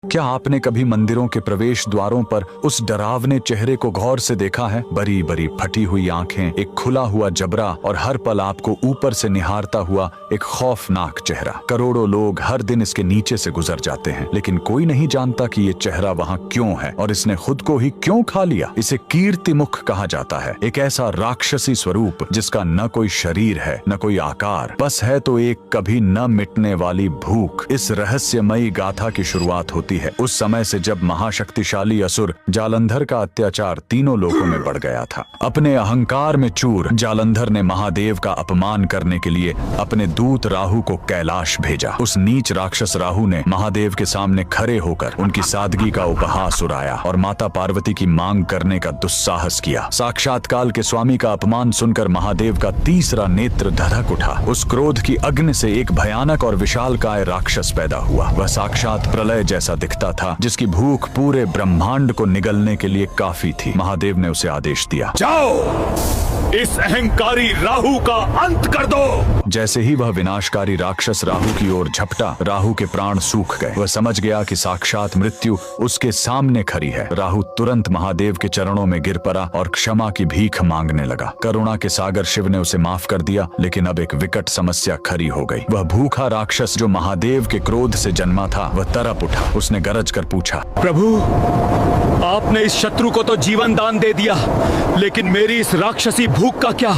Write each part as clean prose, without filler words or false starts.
क्या आपने कभी मंदिरों के प्रवेश द्वारों पर उस डरावने चेहरे को गौर से देखा है? बड़ी बड़ी फटी हुई आंखें, एक खुला हुआ जबड़ा और हर पल आपको ऊपर से निहारता हुआ एक खौफनाक चेहरा। करोड़ों लोग हर दिन इसके नीचे से गुजर जाते हैं, लेकिन कोई नहीं जानता कि ये चेहरा वहाँ क्यों है और इसने खुद को ही क्यों खा लिया। इसे कीर्तिमुख कहा जाता है, एक ऐसा राक्षसी स्वरूप जिसका न कोई शरीर है न कोई आकार, बस है तो एक कभी न मिटने वाली भूख। इस रहस्यमयी गाथा की शुरुआत होती है उस समय से जब महाशक्तिशाली असुर जालंधर का अत्याचार तीनों लोकों में बढ़ गया था। अपने अहंकार में चूर जालंधर ने महादेव का अपमान करने के लिए अपने दूत राहु को कैलाश भेजा। उस नीच राक्षस राहु ने महादेव के सामने खड़े होकर उनकी सादगी का उपहास उड़ाया और माता पार्वती की मांग करने का दुस्साहस किया। साक्षात काल के स्वामी का अपमान सुनकर महादेव का तीसरा नेत्र धधक उठा। उस क्रोध की अग्नि से एक भयानक और विशालकाय राक्षस पैदा हुआ। वह साक्षात प्रलय जैसा दिखता था, जिसकी भूख पूरे ब्रह्मांड को निगलने के लिए काफी थी। महादेव ने उसे आदेश दिया, जाओ, इस अहंकारी राहु का अंत कर दो। जैसे ही वह विनाशकारी राक्षस राहु की ओर झपटा, राहु के प्राण सूख गए। वह समझ गया कि साक्षात मृत्यु उसके सामने खड़ी है। राहु तुरंत महादेव के चरणों में गिर पड़ा और क्षमा की भीख मांगने लगा। करुणा के सागर शिव ने उसे माफ कर दिया, लेकिन अब एक विकट समस्या खड़ी हो गई। वह भूखा राक्षस जो महादेव के क्रोध से जन्मा था, वह तड़प उठा। उसने गरज कर पूछा, प्रभु, आपने इस शत्रु को तो जीवन दान दे दिया, लेकिन मेरी इस राक्षसी भूख का क्या?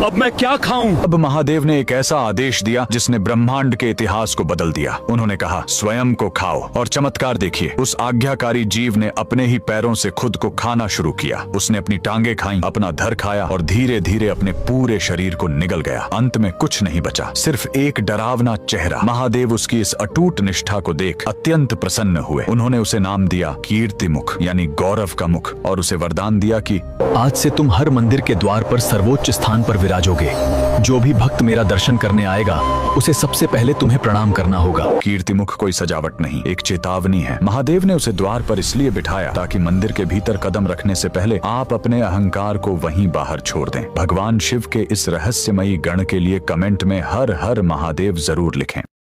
अब मैं क्या खाऊं? अब महादेव ने एक ऐसा आदेश दिया जिसने ब्रह्मांड के इतिहास को बदल दिया। उन्होंने कहा, स्वयं को खाओ। और चमत्कार देखिए, उस आज्ञाकारी जीव ने अपने ही पैरों से खुद को खाना शुरू किया। उसने अपनी टांगे खाई, अपना धड़ खाया और धीरे धीरे अपने पूरे शरीर को निगल गया। अंत में कुछ नहीं बचा, सिर्फ एक डरावना चेहरा। महादेव उसकी इस अटूट निष्ठा को देख अत्यंत प्रसन्न हुए। उन्होंने उसे नाम दिया कीर्तिमुख, यानी गौरव का मुख, और उसे वरदान दिया कि आज से तुम हर मंदिर के द्वार पर सर्वोच्च स्थान पर विराजोगे। जो भी भक्त मेरा दर्शन करने आएगा, उसे सबसे पहले तुम्हें प्रणाम करना होगा। कीर्तिमुख कोई सजावट नहीं, एक चेतावनी है। महादेव ने उसे द्वार पर इसलिए बिठाया ताकि मंदिर के भीतर कदम रखने से पहले आप अपने अहंकार को वहीं बाहर छोड़ दें। भगवान शिव के इस रहस्यमयी गण के लिए कमेंट में हर हर महादेव जरूर लिखें।